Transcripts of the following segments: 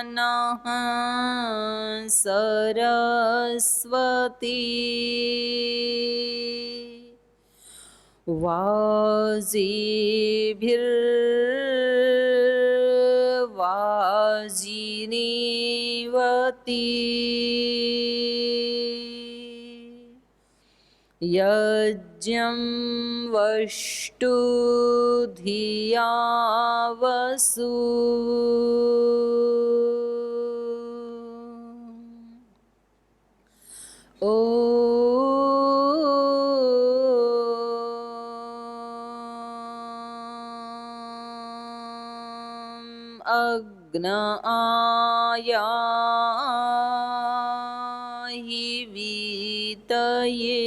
नः सरस्वती वाजिनीवती यज्ञं वष्टु धिया वसु अग्न आयाहि वीतये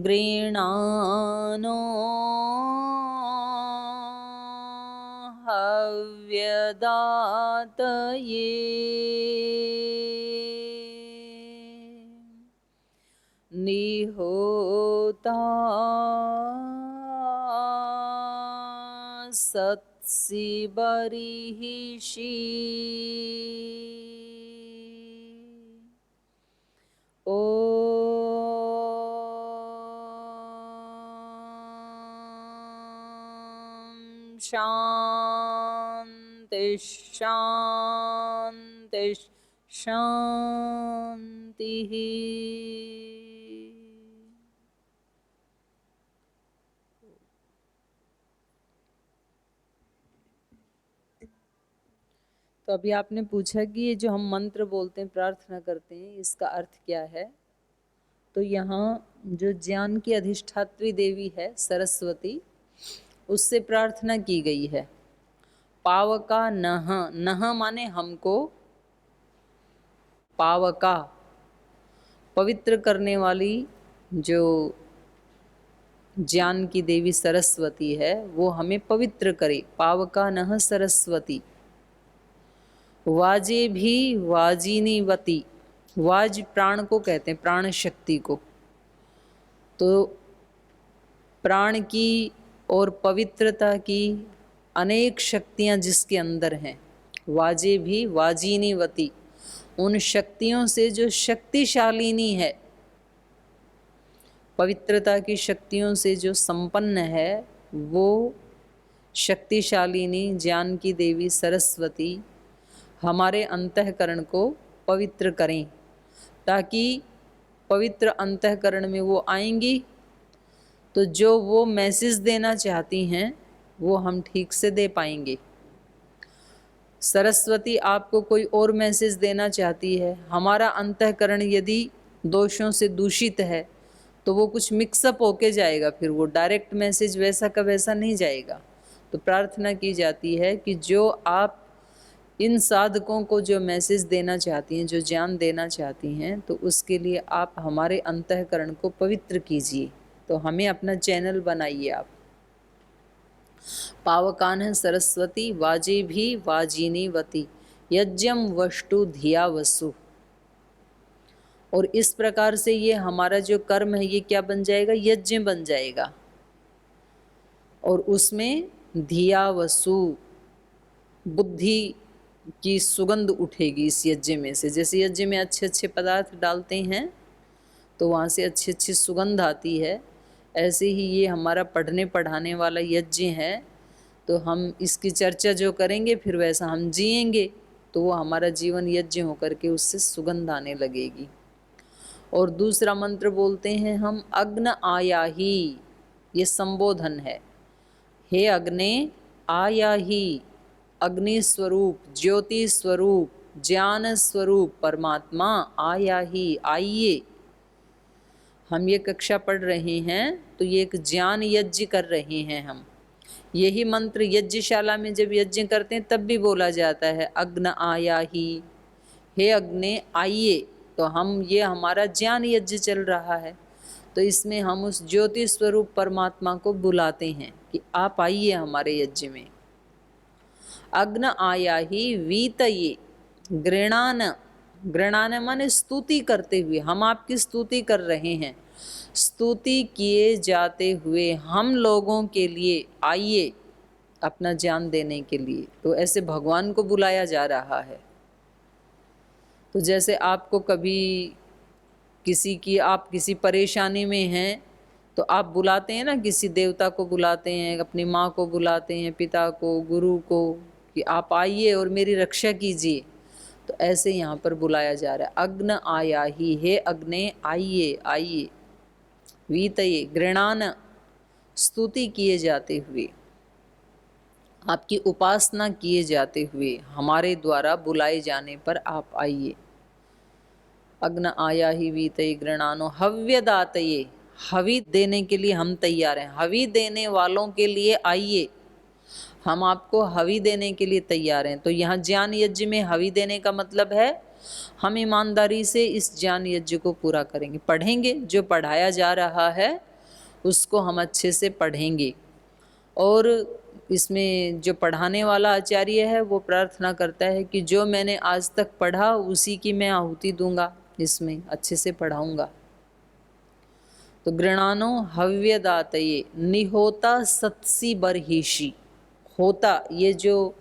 गृणानो हव्यदातये निहोता सत्सि बर्हिषि शांति शांति शांति। तो अभी आपने पूछा कि ये जो हम मंत्र बोलते हैं, प्रार्थना करते हैं, इसका अर्थ क्या है। तो यहाँ जो ज्ञान की अधिष्ठात्री देवी है सरस्वती, उससे प्रार्थना की गई है। पावका नह, नह माने हमको, पावका पवित्र करने वाली जो ज्ञान की देवी सरस्वती है, वो हमें पवित्र करे। पावका नह सरस्वती। वाजे भी वाजिनीवती, वाज प्राण को कहते हैं, प्राण शक्ति को। तो प्राण की और पवित्रता की अनेक शक्तियां जिसके अंदर हैं, वाजे भी वाजिनीवती, उन शक्तियों से जो शक्तिशालिनी है, पवित्रता की शक्तियों से जो संपन्न है, वो शक्तिशालिनी ज्ञान की देवी सरस्वती हमारे अंतःकरण को पवित्र करें, ताकि पवित्र अंतःकरण में वो आएंगी तो जो वो मैसेज देना चाहती हैं वो हम ठीक से दे पाएंगे। सरस्वती आपको कोई और मैसेज देना चाहती है, हमारा अंतःकरण यदि दोषों से दूषित है तो वो कुछ मिक्सअप होके जाएगा, फिर वो डायरेक्ट मैसेज वैसा का वैसा नहीं जाएगा। तो प्रार्थना की जाती है कि जो आप इन साधकों को जो मैसेज देना चाहती हैं, जो ज्ञान देना चाहती हैं, तो उसके लिए आप हमारे अंतःकरण को पवित्र कीजिए। तो हमें अपना चैनल बनाइए आप। पावकान सरस्वती वाजे भी वाजिनीवती यज्ञम वष्टु धिया वसु। और इस प्रकार से ये हमारा जो कर्म है ये क्या बन जाएगा, यज्ञ बन जाएगा। और उसमें धिया वसु, बुद्धि की सुगंध उठेगी इस यज्ञ में से। जैसे यज्ञ में अच्छे अच्छे पदार्थ डालते हैं तो वहाँ से अच्छी अच्छी सुगंध आती है, ऐसे ही ये हमारा पढ़ने पढ़ाने वाला यज्ञ है। तो हम इसकी चर्चा जो करेंगे फिर वैसा हम जिएंगे, तो वो हमारा जीवन यज्ञ होकर के उससे सुगंध आने लगेगी। और दूसरा मंत्र बोलते हैं हम, अग्न आयाही, ये संबोधन है। हे अग्ने आयाही, अग्नि स्वरूप, ज्योति स्वरूप, ज्ञान स्वरूप परमात्मा आयाही, आइए। हम ये कक्षा पढ़ रहे हैं तो ये एक ज्ञान यज्ञ कर रहे हैं हम। यही मंत्र यज्ञशाला में जब यज्ञ करते हैं तब भी बोला जाता है, अग्न आयाही, हे अग्ने आइए। तो हम ये हमारा ज्ञान यज्ञ चल रहा है, तो इसमें हम उस ज्योति स्वरूप परमात्मा को बुलाते हैं कि आप आइए हमारे यज्ञ में। अग्न आयाही वीतये, गृणान, गृणान माने स्तुति करते हुए, हम आपकी स्तुति कर रहे हैं। स्तुति किए जाते हुए हम लोगों के लिए आइए, अपना ज्ञान देने के लिए। तो ऐसे भगवान को बुलाया जा रहा है। तो जैसे आपको कभी आप किसी परेशानी में हैं तो आप बुलाते हैं ना, किसी देवता को बुलाते हैं, अपनी माँ को बुलाते हैं, पिता को, गुरु को, कि आप आइए और मेरी रक्षा कीजिए। तो ऐसे यहाँ पर बुलाया जा रहा है, अग्न आया ही, हे अग्ने आइए आइए, वीतये गृणान, स्तुति किए जाते हुए, आपकी उपासना किए जाते हुए, हमारे द्वारा बुलाए जाने पर आप आइए। अग्न आया ही वीतये गृणानो हव्यदातये, हवि देने के लिए हम तैयार हैं। हवि देने वालों के लिए आइए, हम आपको हवि देने के लिए तैयार हैं। तो यहाँ ज्ञान यज्ञ में हवि देने का मतलब है हम ईमानदारी से इस ज्ञान यज्ञ को पूरा करेंगे, पढ़ेंगे, जो पढ़ाया जा रहा है उसको हम अच्छे से पढ़ेंगे। और इसमें जो पढ़ाने वाला आचार्य है वो प्रार्थना करता है कि जो मैंने आज तक पढ़ा उसी की मैं आहुति दूंगा, इसमें अच्छे से पढ़ाऊंगा। तो गृणानो हव्यदातये निहोता सत्सी बर्हिषि, होता, ये जो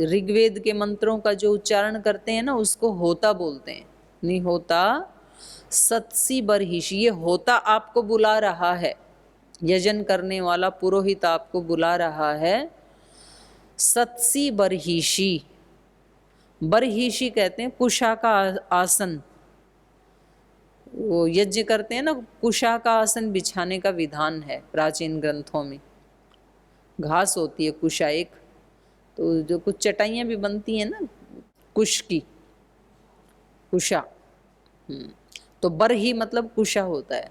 ऋग्वेद के मंत्रों का जो उच्चारण करते हैं ना उसको होता बोलते हैं। निहोता सत्सी बर्हिषि, ये होता आपको बुला रहा है, यजन करने वाला पुरोहित आपको बुला रहा है। सत्सी बर्हिषि, बर्हिषि कहते हैं कुशा का आसन, वो यज्ञ करते हैं ना, कुशा का आसन बिछाने का विधान है प्राचीन ग्रंथों में। घास होती है कुशा एक, तो जो कुछ चटाइयाँ भी बनती हैं ना कुश की, कुशा, तो बरही मतलब कुशा होता है।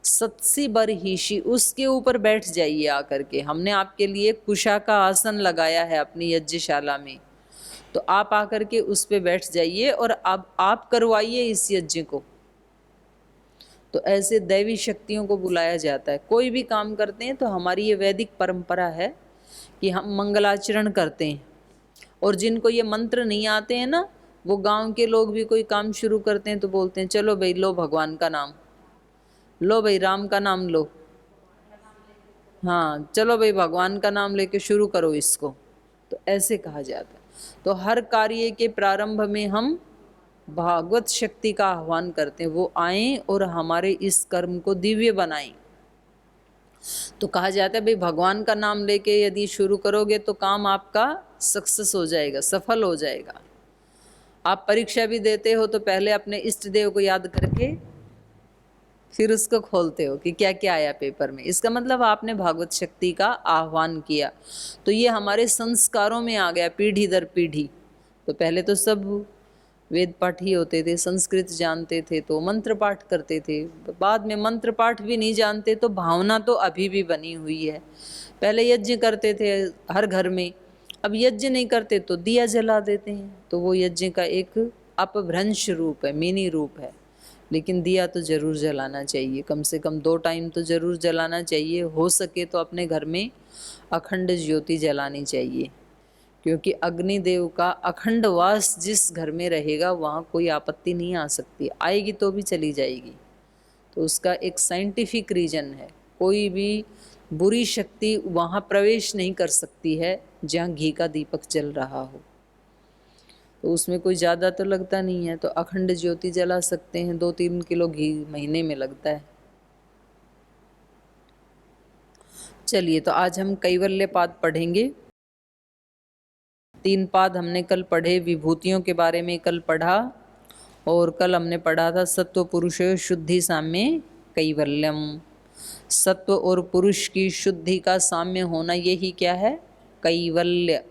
सत्सी बरहिषि, उसके ऊपर बैठ जाइए आकर के, हमने आपके लिए कुशा का आसन लगाया है अपनी यज्ञशाला में, तो आप आकर के उस पे बैठ जाइए और अब आप करवाइए इस यज्ञ को। तो ऐसे दैवी शक्तियों को बुलाया जाता है। कोई भी काम करते हैं तो हमारी ये वैदिक परंपरा है कि हम मंगलाचरण करते हैं, और जिनको ये मंत्र नहीं आते हैं ना, वो गांव के लोग भी कोई काम शुरू करते हैं तो बोलते हैं चलो भाई लो भगवान का नाम, लो भाई राम का नाम लो, हाँ चलो भाई भगवान का नाम लेके शुरू करो इसको। तो ऐसे कहा जाता है। तो हर कार्य के प्रारंभ में हम भागवत शक्ति का आह्वान करते हैं, वो आएं और हमारे इस कर्म को दिव्य बनाएं। तो कहा जाता है भाई भगवान का नाम लेके यदि शुरू करोगे तो काम आपका सक्सेस हो जाएगा, सफल हो जाएगा। आप परीक्षा भी देते हो तो पहले अपने इष्ट देव को याद करके फिर उसको खोलते हो कि क्या क्या आया पेपर में, इसका मतलब आपने भागवत शक्ति का आह्वान किया। तो ये हमारे संस्कारों में आ गया पीढ़ी दर पीढ़ी। तो पहले तो सब वेद पाठ ही होते थे, संस्कृत जानते थे तो मंत्र पाठ करते थे, बाद में मंत्र पाठ भी नहीं जानते तो भावना तो अभी भी बनी हुई है। पहले यज्ञ करते थे हर घर में, अब यज्ञ नहीं करते तो दिया जला देते हैं, तो वो यज्ञ का एक अपभ्रंश रूप है, मिनी रूप है। लेकिन दिया तो ज़रूर जलाना चाहिए, कम से कम 2 टाइम तो ज़रूर जलाना चाहिए। हो सके तो अपने घर में अखंड ज्योति जलानी चाहिए, क्योंकि अग्निदेव का अखंड वास जिस घर में रहेगा वहाँ कोई आपत्ति नहीं आ सकती, आएगी तो भी चली जाएगी। तो उसका एक साइंटिफिक रीज़न है, कोई भी बुरी शक्ति वहाँ प्रवेश नहीं कर सकती है जहाँ घी का दीपक जल रहा हो। तो उसमें कोई ज़्यादा तो लगता नहीं है, तो अखंड ज्योति जला सकते हैं। 2-3 किलो घी महीने में लगता है। चलिए, तो आज हम कैवल्य पाद पढ़ेंगे। 3 पाद हमने कल पढ़े, विभूतियों के बारे में कल पढ़ा, और कल हमने पढ़ा था सत्व पुरुष शुद्धि साम्य कैवल्यम। सत्व और पुरुष की शुद्धि का साम्य होना यही क्या है, कैवल्य।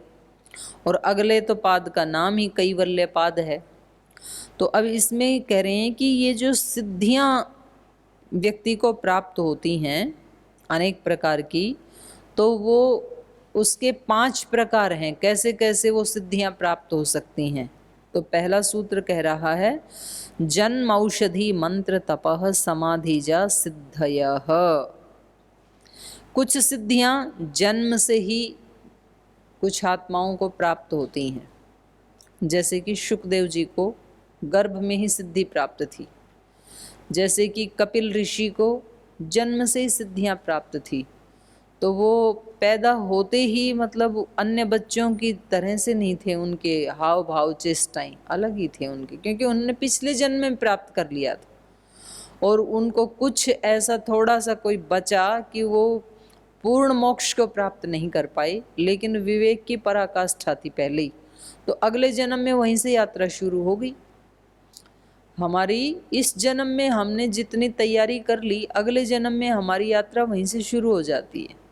और अगले तो पाद का नाम ही कैवल्य पाद है। तो अब इसमें कह रहे हैं कि ये जो सिद्धियां व्यक्ति को प्राप्त होती हैं अनेक प्रकार की, तो वो उसके 5 प्रकार हैं, कैसे कैसे वो सिद्धियां प्राप्त हो सकती हैं। तो पहला सूत्र कह रहा है जन्म औषधि मंत्र तपः समाधिजा सिद्धयः। कुछ सिद्धियां जन्म से ही कुछ आत्माओं को प्राप्त होती हैं, जैसे कि शुकदेव जी को गर्भ में ही सिद्धि प्राप्त थी, जैसे कि कपिल ऋषि को जन्म से ही सिद्धियां प्राप्त थी। तो वो पैदा होते ही मतलब अन्य बच्चों की तरह से नहीं थे, उनके हाव भाव चेष्टाएं अलग ही थे उनके, क्योंकि उन्होंने पिछले जन्म में प्राप्त कर लिया था। और उनको कुछ ऐसा थोड़ा सा कोई बचा कि वो पूर्ण मोक्ष को प्राप्त नहीं कर पाए, लेकिन विवेक की पराकाष्ठा थी पहले ही, तो अगले जन्म में वहीं से यात्रा शुरू हो गई। हमारी इस जन्म में हमने जितनी तैयारी कर ली, अगले जन्म में हमारी यात्रा वहीं से शुरू हो जाती है।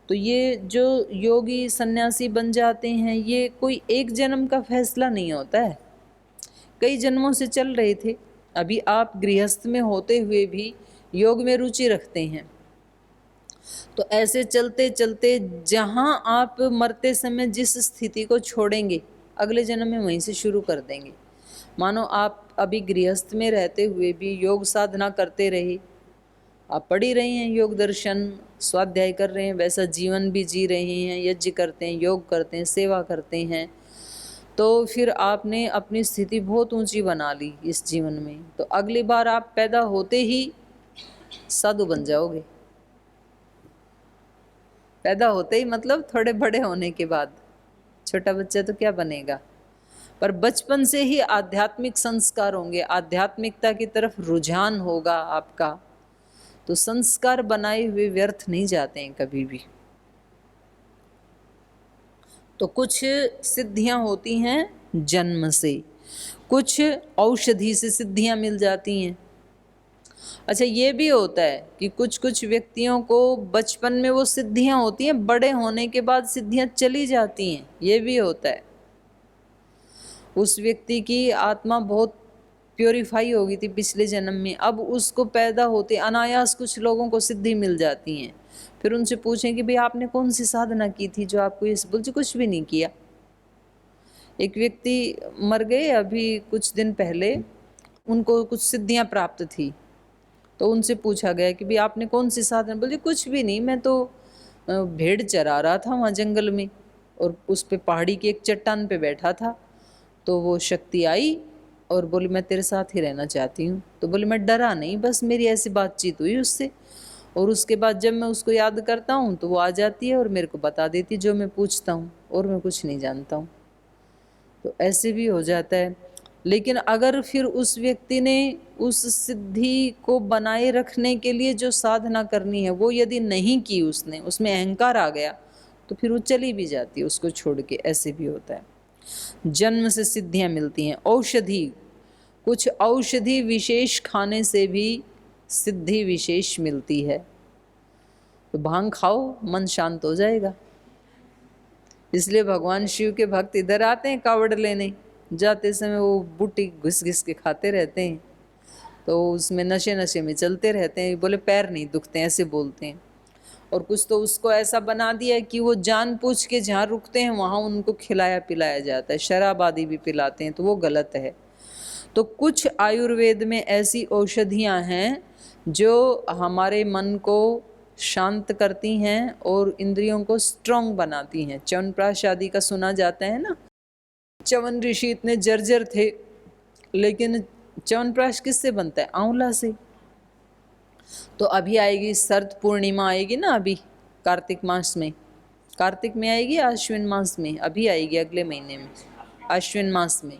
तो ये जो योगी सन्यासी बन जाते हैं, ये कोई एक जन्म का फैसला नहीं होता है, कई जन्मों से चल रहे थे। अभी आप गृहस्थ में होते हुए भी योग में रुचि रखते हैं, तो ऐसे चलते चलते जहाँ आप मरते समय जिस स्थिति को छोड़ेंगे, अगले जन्म में वहीं से शुरू कर देंगे। मानो आप अभी गृहस्थ में रहते हुए भी योग साधना करते रहे, आप पढ़ ही रहे हैं, योग दर्शन स्वाध्याय कर रहे हैं, वैसा जीवन भी जी रहे हैं, यज्ञ करते हैं, योग करते हैं, सेवा करते हैं, तो फिर आपने अपनी स्थिति बहुत ऊंची बना ली इस जीवन में। तो अगली बार आप पैदा होते ही साधु बन जाओगे, पैदा होते ही मतलब थोड़े बड़े होने के बाद। छोटा बच्चा तो क्या बनेगा, पर बचपन से ही आध्यात्मिक संस्कार होंगे, आध्यात्मिकता की तरफ रुझान होगा आपका, तो संस्कार बनाए हुए व्यर्थ नहीं जाते हैं कभी भी। तो कुछ सिद्धियां होती हैं जन्म से, कुछ औषधि से सिद्धियां मिल जाती हैं। अच्छा, ये भी होता है कि कुछ कुछ व्यक्तियों को बचपन में वो सिद्धियां होती हैं, बड़े होने के बाद सिद्धियां चली जाती हैं, ये भी होता है। उस व्यक्ति की आत्मा बहुत प्योरीफाई हो गई थी पिछले जन्म में, अब उसको पैदा होते अनायास कुछ लोगों को सिद्धि मिल जाती हैं। फिर उनसे पूछें कि भाई आपने कौन सी साधना की थी जो आपको ये, बोलते कुछ भी नहीं किया। एक व्यक्ति मर गए अभी कुछ दिन पहले, उनको कुछ सिद्धियां प्राप्त थी, तो उनसे पूछा गया कि भाई आपने कौन सी साधना, बोले कुछ भी नहीं, मैं तो भेड़ चरा रहा था वहाँ जंगल में, और उस पे पहाड़ी की एक चट्टान पे बैठा था, तो वो शक्ति आई और बोली मैं तेरे साथ ही रहना चाहती हूँ। तो बोले मैं डरा नहीं, बस मेरी ऐसी बातचीत हुई उससे, और उसके बाद जब मैं उसको याद करता हूँ तो वो आ जाती है और मेरे को बता देती जो मैं पूछता हूँ, और मैं कुछ नहीं जानता हूँ। तो ऐसे भी हो जाता है। लेकिन अगर फिर उस व्यक्ति ने उस सिद्धि को बनाए रखने के लिए जो साधना करनी है वो यदि नहीं की, उसने उसमें अहंकार आ गया, तो फिर वो चली भी जाती है उसको छोड़ के, ऐसे भी होता है। जन्म से सिद्धियां मिलती हैं। औषधि, कुछ औषधि विशेष खाने से भी सिद्धि विशेष मिलती है। तो भांग खाओ, मन शांत हो जाएगा। इसलिए भगवान शिव के भक्त इधर आते हैं कावड़ लेने, जाते समय वो बूटी घिस घिस के खाते रहते हैं, तो उसमें नशे नशे में चलते रहते हैं। बोले पैर नहीं दुखते, ऐसे बोलते हैं। और कुछ तो उसको ऐसा बना दिया कि वो जानबूझ के जहाँ रुकते हैं वहाँ उनको खिलाया पिलाया जाता है, शराब आदि भी पिलाते हैं, तो वो गलत है। तो कुछ आयुर्वेद में ऐसी औषधियाँ हैं जो हमारे मन को शांत करती हैं और इंद्रियों को स्ट्रॉन्ग बनाती हैं। च्यवनप्राश आदि का सुना जाता है ना, च्यवन ऋषि इतने जर्जर थे, लेकिन च्यवनप्राश किससे बनता है? आंवला से। तो अभी आएगी शरद पूर्णिमा, आएगी ना अभी कार्तिक मास में, कार्तिक में आएगी आश्विन मास में, अभी आएगी अगले महीने में आश्विन मास में।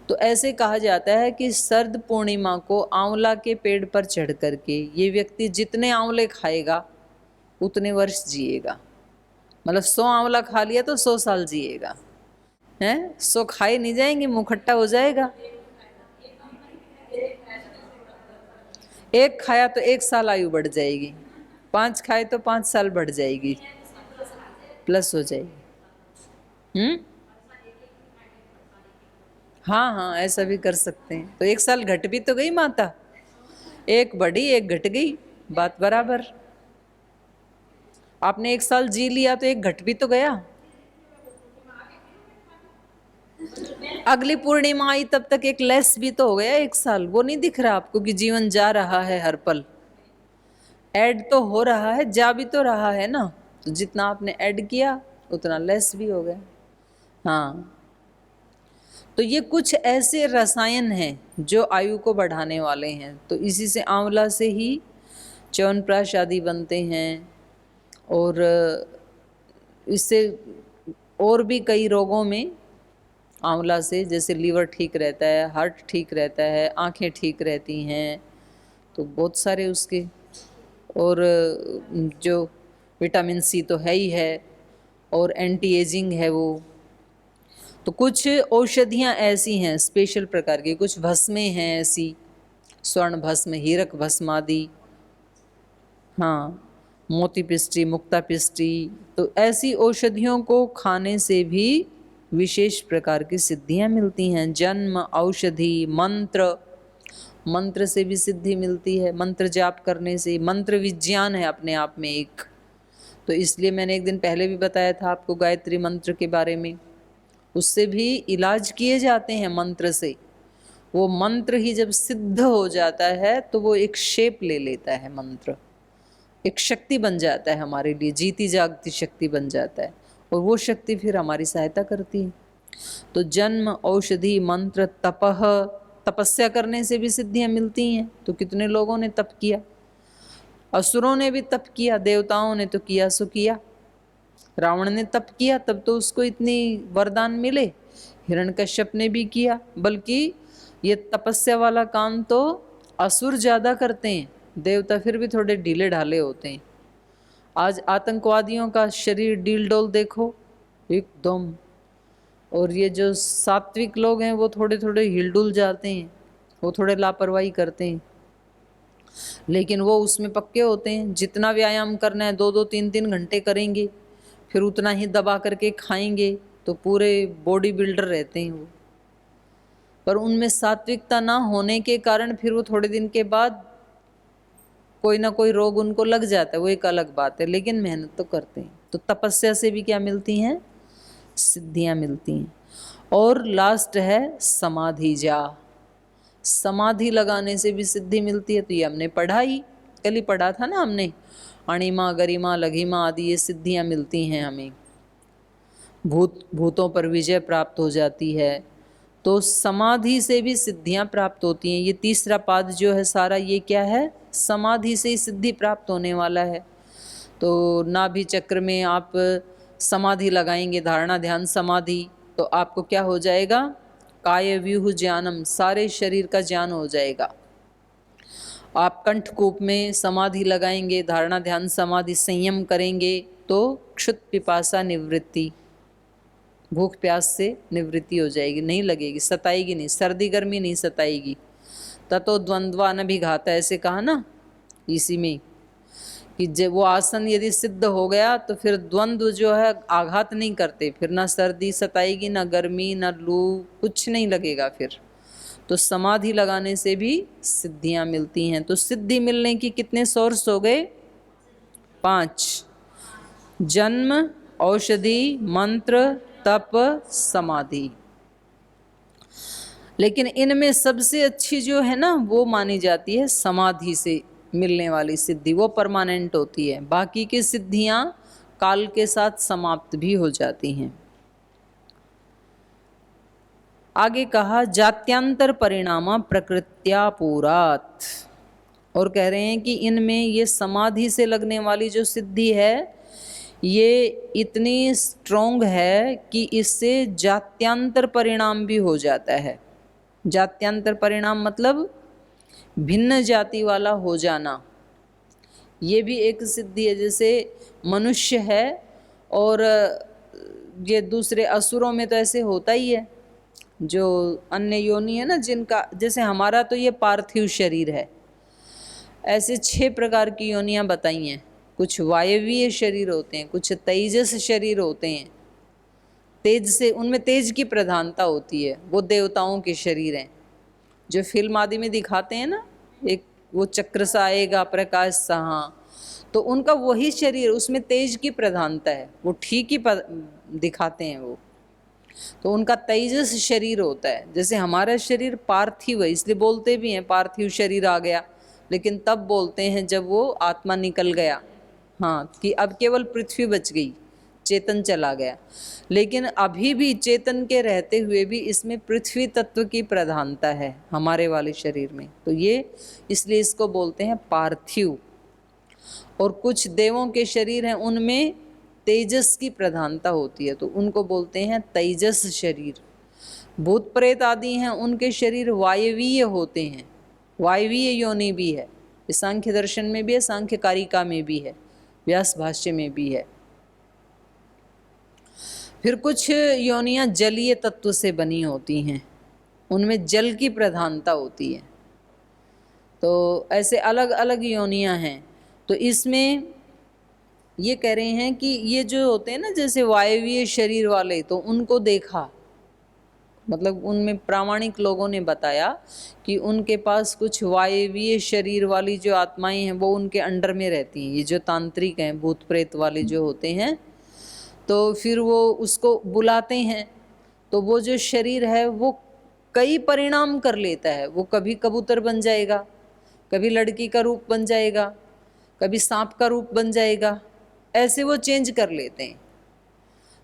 तो ऐसे कहा जाता है कि शरद पूर्णिमा को आंवला के पेड़ पर चढ़ करके ये व्यक्ति जितने आंवले खाएगा उतने वर्ष जिएगा। मतलब 100 आंवला खा लिया तो 100 साल जिएगा, हैं? 100 खाए नहीं जाएंगे, मुंह खट्टा हो जाएगा। एक खाया तो 1 साल आयु बढ़ जाएगी, 5 खाए तो 5 साल बढ़ जाएगी, प्लस हो जाएगी। हाँ हाँ, ऐसा भी कर सकते हैं। तो 1 साल घट भी तो गई माता, एक बढ़ी एक घट गई, बात बराबर। आपने 1 साल जी लिया तो एक घट भी तो गया। अगली पूर्णिमा आई तब तक एक लेस भी तो हो गया 1 साल। वो नहीं दिख रहा आपको कि जीवन जा रहा है हर पल, ऐड तो हो रहा है, जा भी तो रहा है ना। तो जितना आपने ऐड किया उतना लेस भी हो गया। हाँ, तो ये कुछ ऐसे रसायन हैं जो आयु को बढ़ाने वाले हैं। तो इसी से आंवला से ही च्यवनप्राश आदि बनते हैं। और इससे और भी कई रोगों में आंवला से, जैसे लीवर ठीक रहता है, हार्ट ठीक रहता है, आंखें ठीक रहती हैं, तो बहुत सारे उसके। और जो विटामिन सी तो है ही है, और एंटी एजिंग है वो। तो कुछ औषधियाँ ऐसी हैं स्पेशल प्रकार की, कुछ भस्में हैं ऐसी, स्वर्ण भस्म, हीरक भस्म आदि, हाँ, मोती पिष्टी, मुक्ता पिष्टी। तो ऐसी औषधियों को खाने से भी विशेष प्रकार की सिद्धियां मिलती हैं। जन्म, औषधि, मंत्र, मंत्र से भी सिद्धि मिलती है, मंत्र जाप करने से। मंत्र विज्ञान है अपने आप में एक। तो इसलिए मैंने एक दिन पहले भी बताया था आपको गायत्री मंत्र के बारे में, उससे भी इलाज किए जाते हैं मंत्र से। वो मंत्र ही जब सिद्ध हो जाता है तो वो एक शेप ले लेता है मंत्र, एक शक्ति बन जाता है हमारे लिए, जीती जागती शक्ति बन जाता है, और वो शक्ति फिर हमारी सहायता करती है। तो जन्म, औषधि, मंत्र, तपह, तपस्या करने से भी सिद्धियां मिलती हैं। तो कितने लोगों ने तप किया, असुरों ने भी तप किया, देवताओं ने तो किया सो किया। रावण ने तप किया तब तो उसको इतनी वरदान मिले, हिरण्यकश्यप ने भी किया। बल्कि ये तपस्या वाला काम तो असुर ज़्यादा करते हैं, देवता फिर भी थोड़े ढीले ढाले होते हैं। आज आतंकवादियों का शरीर डील डोल देखो एकदम, और ये जो सात्विक लोग हैं वो थोड़े थोड़े हिलडुल जाते हैं, वो थोड़े लापरवाही करते हैं। लेकिन वो उसमें पक्के होते हैं, जितना व्यायाम करना है 2-2, 3-3 घंटे करेंगे, फिर उतना ही दबा करके खाएंगे, तो पूरे बॉडी बिल्डर रहते हैं वो। पर उनमें सात्विकता ना होने के कारण फिर वो थोड़े दिन के बाद कोई ना कोई रोग उनको लग जाता है, वो एक अलग बात है, लेकिन मेहनत तो करते हैं। तो तपस्या से भी क्या मिलती हैं, सिद्धियां मिलती हैं। और लास्ट है समाधि जा, समाधि लगाने से भी सिद्धि मिलती है। तो ये हमने पढ़ा ही, कल ही पढ़ा था ना हमने, अणिमा, गरिमा, लघिमा आदि ये सिद्धियां मिलती हैं हमें। भूतों पर विजय प्राप्त हो जाती है। तो समाधि से भी सिद्धियां प्राप्त होती हैं। ये तीसरा पाद जो है सारा ये क्या है, समाधि से ही सिद्धि प्राप्त होने वाला है। तो नाभि चक्र में आप समाधि लगाएंगे, धारणा ध्यान समाधि, तो आपको क्या हो जाएगा, काय व्यूह ज्ञानम, सारे शरीर का ज्ञान हो जाएगा। आप कंठकूप में समाधि लगाएंगे, धारणा ध्यान समाधि, संयम करेंगे, तो क्षुत पिपासा निवृत्ति, भूख प्यास से निवृत्ति हो जाएगी, नहीं लगेगी, सताएगी नहीं, सर्दी गर्मी नहीं सताएगी। ततो द्वंद्वा न भी घाता, ऐसे कहा ना इसी में, कि जब वो आसन यदि सिद्ध हो गया तो फिर द्वंद्व जो है आघात नहीं करते, फिर ना सर्दी सताएगी, ना गर्मी, ना लू, कुछ नहीं लगेगा फिर। तो समाधि लगाने से भी सिद्धियां मिलती हैं। तो सिद्धि मिलने की कितने सोर्स हो गए, 5, जन्म, औषधि, मंत्र, तप, समाधि। लेकिन इनमें सबसे अच्छी जो है ना वो मानी जाती है समाधि से मिलने वाली सिद्धि, वो परमानेंट होती है। बाकी की सिद्धियां काल के साथ समाप्त भी हो जाती हैं। आगे कहा जात्यांतर परिणाम प्रकृत्या पूरात, और कह रहे हैं कि इनमें ये समाधि से लगने वाली जो सिद्धि है ये इतनी स्ट्रोंग है कि इससे जात्यांतर परिणाम भी हो जाता है। जात्यांतर परिणाम मतलब भिन्न जाति वाला हो जाना, ये भी एक सिद्धि है। जैसे मनुष्य है और ये दूसरे असुरों में तो ऐसे होता ही है, जो अन्य योनि है ना जिनका, जैसे हमारा तो ये पार्थिव शरीर है, ऐसे 6 प्रकार की योनियां बताई हैं। कुछ वायवीय शरीर होते हैं, कुछ तेजस शरीर होते हैं, तेज से, उनमें तेज की प्रधानता होती है, वो देवताओं के शरीर हैं। जो फिल्म आदि में दिखाते हैं ना, एक वो चक्र सा आएगा, प्रकाश सा, हाँ, तो उनका वही शरीर, उसमें तेज की प्रधानता है, वो ठीक ही दिखाते हैं वो, तो उनका तेजस शरीर होता है। जैसे हमारा शरीर पार्थिव है, इसलिए बोलते भी हैं पार्थिव शरीर आ गया, लेकिन तब बोलते हैं जब वो आत्मा निकल गया, हाँ, कि अब केवल पृथ्वी बच गई, चेतन चला गया। लेकिन अभी भी चेतन के रहते हुए भी इसमें पृथ्वी तत्व की प्रधानता है हमारे वाले शरीर में, तो ये इसलिए इसको बोलते हैं पार्थिव। और कुछ देवों के शरीर हैं उनमें तेजस की प्रधानता होती है, तो उनको बोलते हैं तेजस शरीर। भूत प्रेत आदि हैं उनके शरीर वायवीय होते हैं, वायवीय योनि भी है। ये सांख्य दर्शन में भी है, सांख्य कारिका में भी है, व्यास भाष्य में भी है। फिर कुछ योनियां जलीय तत्व से बनी होती हैं, उनमें जल की प्रधानता होती है। तो ऐसे अलग अलग योनियां हैं। तो इसमें ये कह रहे हैं कि ये जो होते हैं ना जैसे वायवीय शरीर वाले, तो उनको देखा, मतलब उनमें प्रामाणिक लोगों ने बताया कि उनके पास कुछ वायवीय शरीर वाली जो आत्माएं हैं वो उनके अंडर में रहती हैं। ये जो तांत्रिक हैं, भूत प्रेत वाले जो होते हैं, तो फिर वो उसको बुलाते हैं, तो वो जो शरीर है वो कई परिणाम कर लेता है। वो कभी कबूतर बन जाएगा, कभी लड़की का रूप बन जाएगा, कभी सांप का रूप बन जाएगा, ऐसे वो चेंज कर लेते हैं।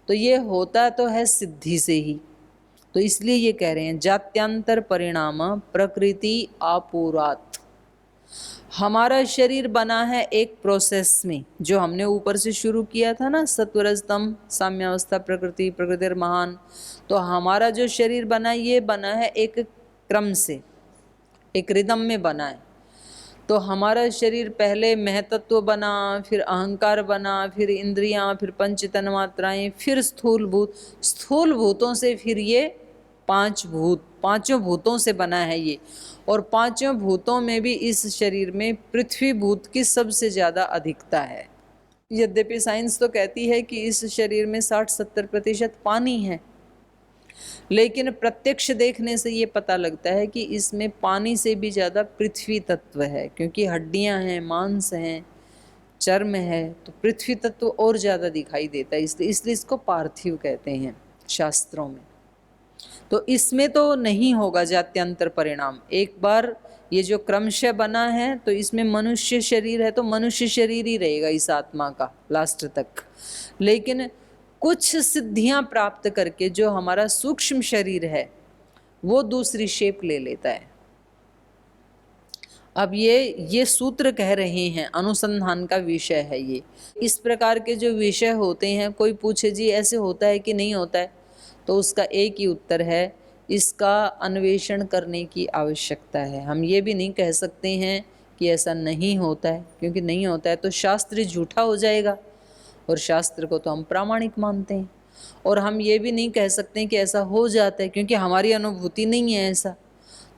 तो ये होता तो है सिद्धि से ही। तो इसलिए ये कह रहे हैं जात्यांतर परिणाम प्रकृति आपूरात। हमारा शरीर बना है एक प्रोसेस में, जो हमने ऊपर से शुरू किया था ना, सत्वरजतम साम्यावस्था प्रकृति प्रकृतिर महान। तो हमारा जो शरीर बना है ये बना है एक क्रम से, एक रिदम में बना है। तो हमारा शरीर पहले महतत्व बना, फिर अहंकार बना, फिर इंद्रियां, फिर पंच तन्मात्राएं, फिर स्थूल भूत, स्थूल भूतों से फिर ये पांच भूत, पांचों भूतों से बना है ये। और पांचों भूतों में भी इस शरीर में पृथ्वी भूत की सबसे ज़्यादा अधिकता है। यद्यपि साइंस तो कहती है कि इस शरीर में 60-70% पानी है, लेकिन प्रत्यक्ष देखने से ये पता लगता है कि इसमें पानी से भी ज़्यादा पृथ्वी तत्व है, क्योंकि हड्डियां हैं, मांस हैं, चर्म है, तो पृथ्वी तत्व और ज़्यादा दिखाई देता है। इसलिए इसको पार्थिव कहते हैं शास्त्रों में। तो इसमें तो नहीं होगा जात्यांतर परिणाम। एक बार ये जो क्रमशः बना है तो इसमें मनुष्य शरीर है तो मनुष्य शरीर ही रहेगा इस आत्मा का लास्ट तक। लेकिन कुछ सिद्धियां प्राप्त करके जो हमारा सूक्ष्म शरीर है वो दूसरी शेप ले लेता है। अब ये सूत्र कह रहे हैं, अनुसंधान का विषय है ये। इस प्रकार के जो विषय होते हैं, कोई पूछे जी ऐसे होता है कि नहीं होता है, तो उसका एक ही उत्तर है, इसका अन्वेषण करने की आवश्यकता है। हम ये भी नहीं कह सकते हैं कि ऐसा नहीं होता है, क्योंकि नहीं होता है तो शास्त्र झूठा हो जाएगा, और शास्त्र को तो हम प्रामाणिक मानते हैं। और हम ये भी नहीं कह सकते कि ऐसा हो जाता है, क्योंकि हमारी अनुभूति नहीं है ऐसा।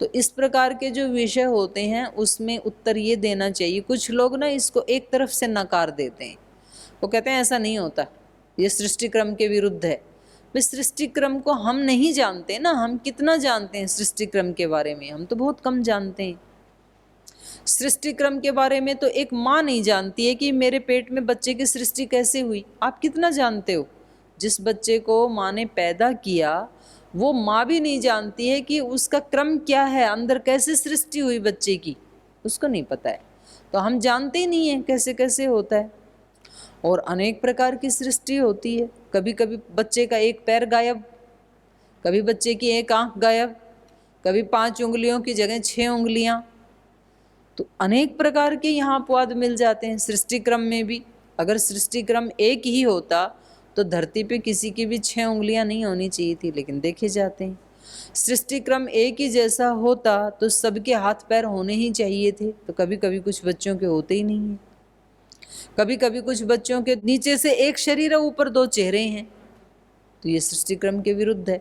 तो इस प्रकार के जो विषय होते हैं उसमें उत्तर ये देना चाहिए। कुछ लोग ना इसको एक तरफ से नकार देते हैं, वो कहते हैं ऐसा नहीं होता, ये सृष्टि क्रम के विरुद्ध है। भाई सृष्टि क्रम को हम नहीं जानते ना, हम कितना जानते हैं सृष्टि क्रम के बारे में? हम तो बहुत कम जानते हैं। सृष्टि क्रम के बारे में तो एक माँ नहीं जानती है कि मेरे पेट में बच्चे की सृष्टि कैसे हुई। आप कितना जानते हो? जिस बच्चे को माँ ने पैदा किया वो माँ भी नहीं जानती है कि उसका क्रम क्या है, अंदर कैसे सृष्टि हुई बच्चे की, उसको नहीं पता है। तो हम जानते ही नहीं है कैसे कैसे होता है। और अनेक प्रकार की सृष्टि होती है। कभी कभी बच्चे का एक पैर गायब, कभी बच्चे की एक आंख गायब, कभी 5 उंगलियों की जगह 6 उंगलियां। तो अनेक प्रकार के यहाँ अपवाद मिल जाते हैं सृष्टि क्रम में भी। अगर सृष्टि क्रम एक ही होता तो धरती पे किसी की भी 6 उंगलियां नहीं होनी चाहिए थी, लेकिन देखे जाते हैं। सृष्टि क्रम एक ही जैसा होता तो सबके हाथ पैर होने ही चाहिए थे, तो कभी कभी कुछ बच्चों के होते ही नहीं है। कभी कभी कुछ बच्चों के नीचे से एक शरीर है, ऊपर 2 चेहरे हैं, तो ये सृष्टि क्रम के विरुद्ध है।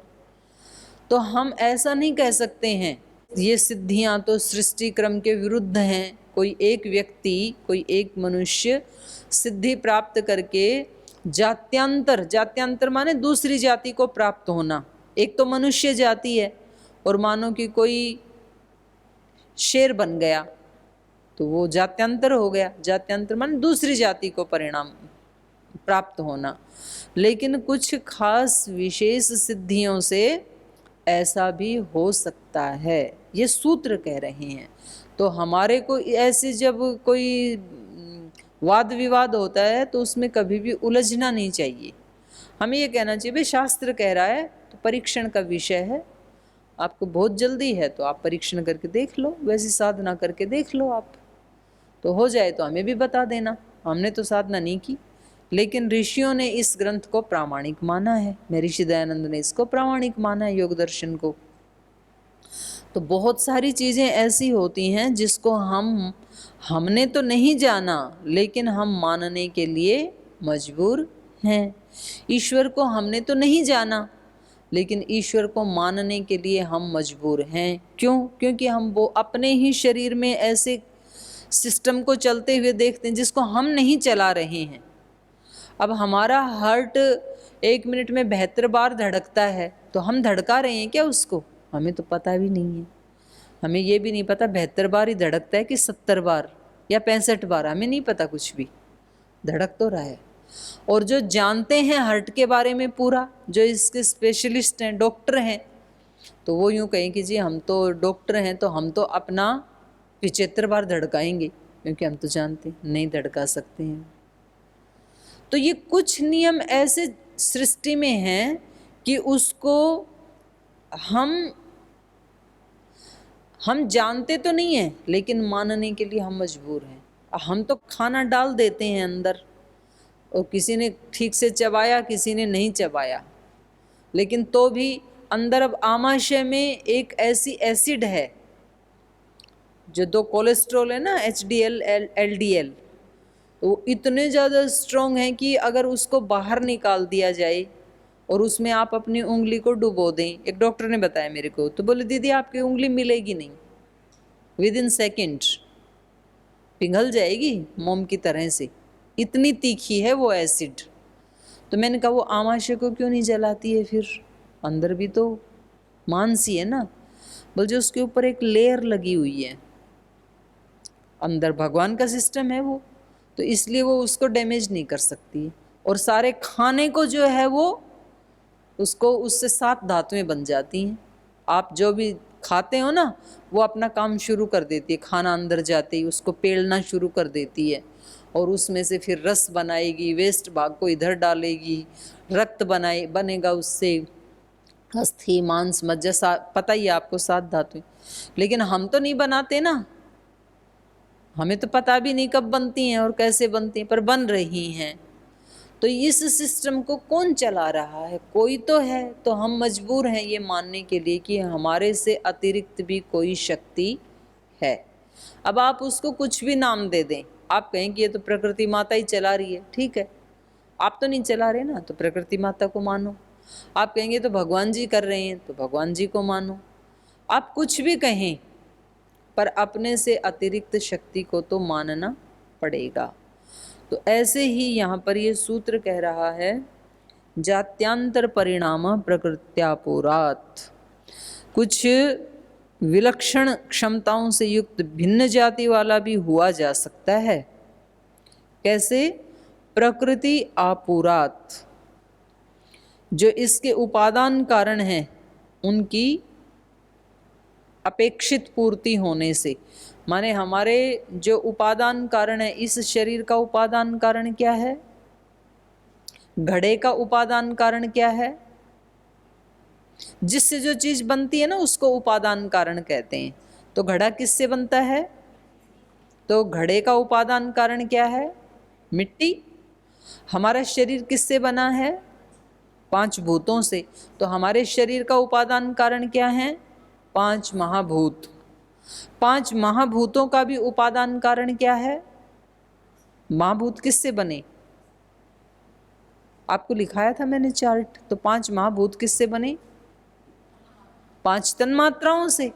तो हम ऐसा नहीं कह सकते हैं ये सिद्धियां तो सृष्टि क्रम के विरुद्ध हैं। कोई एक व्यक्ति, कोई एक मनुष्य सिद्धि प्राप्त करके जात्यांतर, जात्यांतर माने दूसरी जाति को प्राप्त होना। एक तो मनुष्य जाति है, और मानो कि कोई शेर बन गया तो वो जात्यांतर हो गया। जात्यांतर माने दूसरी जाति को परिणाम प्राप्त होना। लेकिन कुछ खास विशेष सिद्धियों से ऐसा भी हो सकता है, ये सूत्र कह रहे हैं। तो हमारे को ऐसे जब कोई वाद विवाद होता है तो उसमें कभी भी उलझना नहीं चाहिए। हमें ये कहना चाहिए भाई शास्त्र कह रहा है तो परीक्षण का विषय है, आपको बहुत जल्दी है तो आप परीक्षण करके देख लो, वैसी साधना करके देख लो आप। तो हो जाए तो हमें भी बता देना, हमने तो साधना नहीं की। लेकिन ऋषियों ने इस ग्रंथ को प्रामाणिक माना है, महर्षि दयानंद ने इसको प्रामाणिक माना है, योग दर्शन को। तो बहुत सारी चीज़ें ऐसी होती हैं जिसको हमने तो नहीं जाना, लेकिन हम मानने के लिए मजबूर हैं। ईश्वर को हमने तो नहीं जाना, लेकिन ईश्वर को मानने के लिए हम मजबूर हैं। क्यों? क्योंकि हम वो अपने ही शरीर में ऐसे सिस्टम को चलते हुए देखते हैं जिसको हम नहीं चला रहे हैं। अब हमारा हार्ट 1 मिनट में 72 बार धड़कता है, तो हम धड़का रहे हैं क्या उसको? हमें तो पता भी नहीं है। हमें ये भी नहीं पता 72 बार ही धड़कता है कि 70 बार या 65 बार, हमें नहीं पता कुछ भी, धड़क तो रहा है। और जो जानते हैं हार्ट के बारे में पूरा, जो इसके स्पेशलिस्ट हैं, डॉक्टर हैं, तो वो यूँ कहें कि जी हम तो डॉक्टर हैं, तो हम तो अपना 75 बार धड़काएंगे, क्योंकि हम तो जानते नहीं धड़का सकते हैं। तो ये कुछ नियम ऐसे सृष्टि में हैं कि उसको हम जानते तो नहीं हैं, लेकिन मानने के लिए हम मजबूर हैं। हम तो खाना डाल देते हैं अंदर, और किसी ने ठीक से चबाया, किसी ने नहीं चबाया, लेकिन तो भी अंदर अब आमाशय में एक ऐसी एसिड है, जो 2 कोलेस्ट्रॉल है ना, HDL LDL, तो वो इतने ज़्यादा स्ट्रॉन्ग हैं कि अगर उसको बाहर निकाल दिया जाए और उसमें आप अपनी उंगली को डुबो दें, एक डॉक्टर ने बताया मेरे को, तो बोले दीदी आपकी उंगली मिलेगी नहीं, विदिन सेकेंड पिघल जाएगी मोम की तरह से, इतनी तीखी है वो एसिड। तो मैंने कहा वो आमाशय को क्यों नहीं जलाती है फिर? अंदर भी तो मांसी है ना। बोल जो उसके ऊपर एक लेयर लगी हुई है, अंदर भगवान का सिस्टम है वो, तो इसलिए वो उसको डैमेज नहीं कर सकती। और सारे खाने को जो है वो उसको उससे 7 धातुएं बन जाती हैं। आप जो भी खाते हो ना, वो अपना काम शुरू कर देती है, खाना अंदर जाते ही उसको पेलना शुरू कर देती है, और उसमें से फिर रस बनाएगी, वेस्ट भाग को इधर डालेगी, रक्त बनेगा उससे, अस्थि मांस मज्जा, पता ही है आपको 7 धातुएं। लेकिन हम तो नहीं बनाते ना, हमें तो पता भी नहीं कब बनती हैं और कैसे बनती हैं, पर बन रही हैं। तो इस सिस्टम को कौन चला रहा है? कोई तो है। तो हम मजबूर हैं ये मानने के लिए कि हमारे से अतिरिक्त भी कोई शक्ति है। अब आप उसको कुछ भी नाम दे दें, आप कहें कि ये तो प्रकृति माता ही चला रही है, ठीक है, आप तो नहीं चला रहे ना, तो प्रकृति माता को मानो। आप कहेंगे तो भगवान जी कर रहे हैं, तो भगवान जी को मानो। आप कुछ भी कहें, पर अपने से अतिरिक्त शक्ति को तो मानना पड़ेगा। तो ऐसे ही यहाँ पर ये सूत्र कह रहा है, जात्यांतर परिणाम प्रकृत्यापुरात्। कुछ विलक्षण क्षमताओं से युक्त भिन्न जाति वाला भी हुआ जा सकता है। कैसे? प्रकृति आपुरात्, जो इसके उपादान कारण हैं उनकी अपेक्षित पूर्ति होने से। माने हमारे जो उपादान कारण है, इस शरीर का उपादान कारण क्या है? घड़े का उपादान कारण क्या है? जिससे जो चीज बनती है ना, उसको उपादान कारण कहते हैं। तो घड़ा किससे बनता है? तो घड़े का उपादान कारण क्या है? मिट्टी। हमारा शरीर किससे बना है? 5 भूतों से। तो हमारे शरीर का उपादान कारण क्या है? 5 महाभूत। 5 महाभूतों का भी उपादान कारण क्या है? महाभूत किससे बने? आपको लिखाया था मैंने चार्ट। तो 5 महाभूत किससे बने? 5 तन्मात्राओं से।